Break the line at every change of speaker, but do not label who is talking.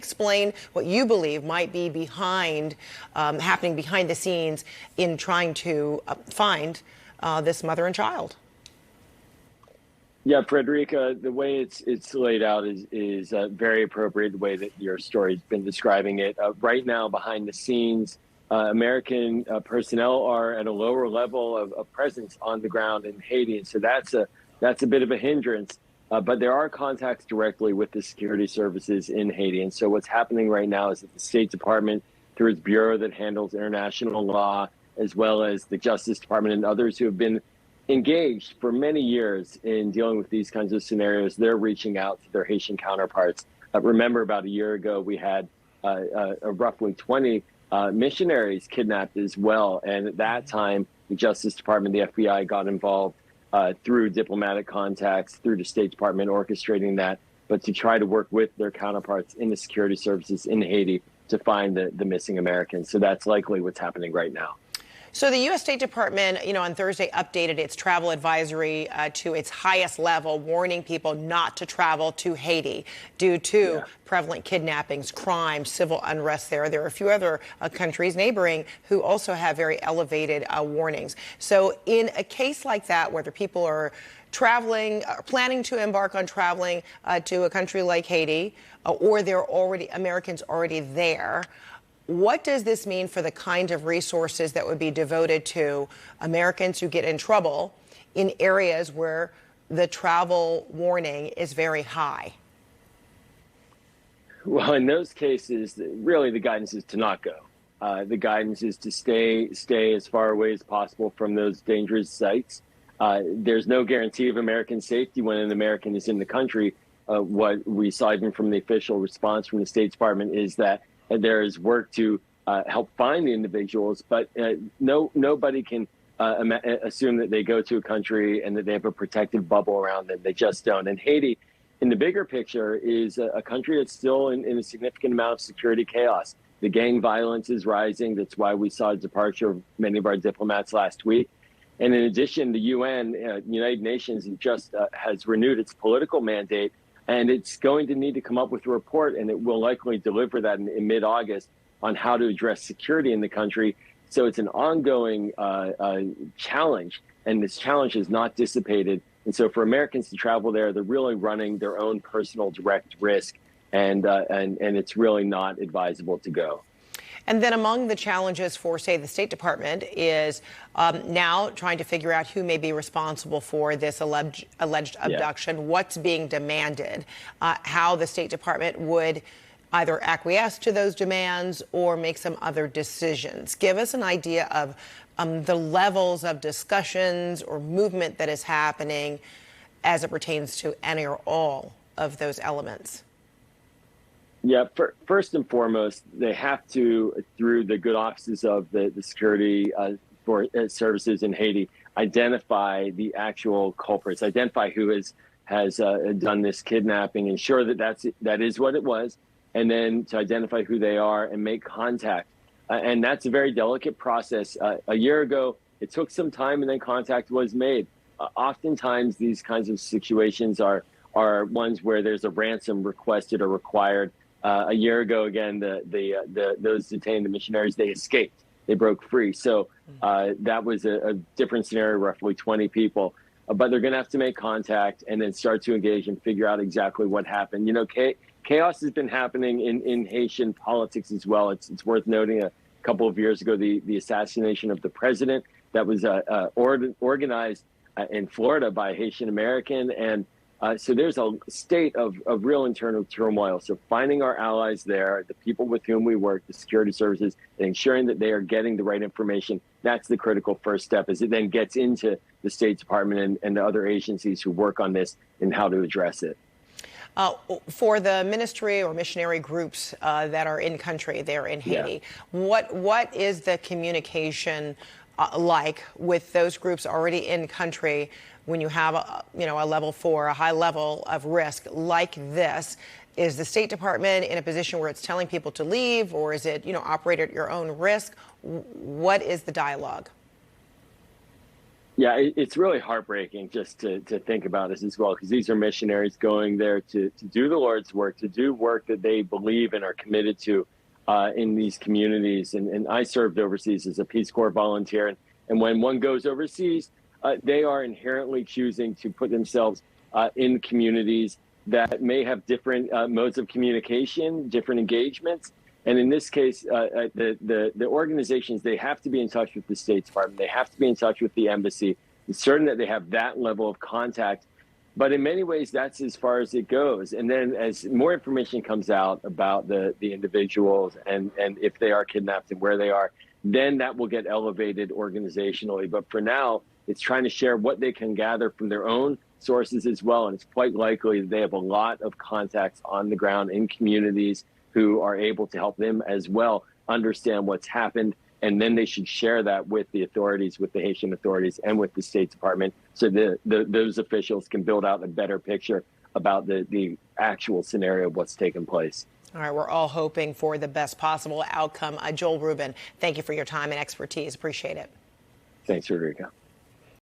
Explain what you believe might be happening behind the scenes in trying to find this mother and child.
Yeah, Frederica, the way it's laid out is very appropriate. The way that your story's been describing it right now, behind the scenes, American personnel are at a lower level of presence on the ground in Haiti, and so that's a bit of a hindrance. But there are contacts directly with the security services in Haiti. And so what's happening right now is that the State Department, through its bureau that handles international law, as well as the Justice Department and others who have been engaged for many years in dealing with these kinds of scenarios, they're reaching out to their Haitian counterparts. Remember, about a year ago, we had roughly 20 missionaries kidnapped as well. And at that time, the Justice Department, the FBI got involved through diplomatic contacts, through the State Department orchestrating that, but to try to work with their counterparts in the security services in Haiti to find the missing Americans. So that's likely what's happening right now.
So the U.S. State Department, on Thursday updated its travel advisory to its highest level, warning people not to travel to Haiti due to prevalent kidnappings, crime, civil unrest there. There are a few other countries neighboring who also have very elevated warnings. So in a case like that, whether people are traveling, planning to embark on traveling to a country like Haiti, or they're Americans already there, what does this mean for the kind of resources that would be devoted to Americans who get in trouble in areas where the travel warning is very high?
Well, in those cases, really the guidance is to not go. The guidance is to stay as far away as possible from those dangerous sites. There's no guarantee of American safety when an American is in the country. What we saw even from the official response from the State Department is that there is work to help find the individuals, but nobody can assume that they go to a country and that they have a protective bubble around them. They just don't. And Haiti, in the bigger picture, is a country that's still in a significant amount of security chaos. The gang violence is rising. That's why we saw a departure of many of our diplomats last week. And in addition, the UN, United Nations, just has renewed its political mandate. And it's going to need to come up with a report, and it will likely deliver that in mid-August on how to address security in the country. So it's an ongoing challenge, and this challenge is not dissipated. And so for Americans to travel there, they're really running their own personal direct risk, and it's really not advisable to go.
And then among the challenges for, say, the State Department is now trying to figure out who may be responsible for this alleged abduction, what's being demanded, how the State Department would either acquiesce to those demands or make some other decisions. Give us an idea of the levels of discussions or movement that is happening as it pertains to any or all of those elements.
Yeah, first and foremost, they have to, through the good offices of the security services in Haiti, identify the actual culprits, identify who has done this kidnapping, ensure that is what it was, and then to identify who they are and make contact. And that's a very delicate process. A year ago, it took some time, and then contact was made. Oftentimes, these kinds of situations are ones where there's a ransom requested or required. A year ago, again, those detained, the missionaries, they escaped. They broke free. So that was a different scenario, roughly 20 people. But they're going to have to make contact and then start to engage and figure out exactly what happened. Chaos has been happening in Haitian politics as well. It's worth noting a couple of years ago, the assassination of the president that was organized in Florida by a Haitian American. And so there's a state of real internal turmoil. So finding our allies there, the people with whom we work, the security services, and ensuring that they are getting the right information, that's the critical first step, as it then gets into the State Department and the other agencies who work on this and how to address it.
For the ministry or missionary groups that are in country there in Haiti, what is the communication like with those groups already in country when you have a level 4, a high level of risk like this? Is the State Department in a position where it's telling people to leave, or is it operate at your own risk? What is the dialogue?
Yeah, it's really heartbreaking just to think about this as well, because these are missionaries going there to do the Lord's work, to do work that they believe and are committed to in these communities. And I served overseas as a Peace Corps volunteer. And when one goes overseas, they are inherently choosing to put themselves in communities that may have different modes of communication, different engagements. And in this case, the organizations, they have to be in touch with the State Department. They have to be in touch with the embassy. It's certain that they have that level of contact. But in many ways, that's as far as it goes. And then as more information comes out about the individuals and if they are kidnapped and where they are, then that will get elevated organizationally. But for now, it's trying to share what they can gather from their own sources as well. And it's quite likely that they have a lot of contacts on the ground in communities who are able to help them as well understand what's happened. And then they should share that with the authorities, with the Haitian authorities and with the State Department, so those officials can build out a better picture about the actual scenario of what's taken place.
All right, we're all hoping for the best possible outcome. Joel Rubin, thank you for your time and expertise. Appreciate it.
Thanks, Rodrigo.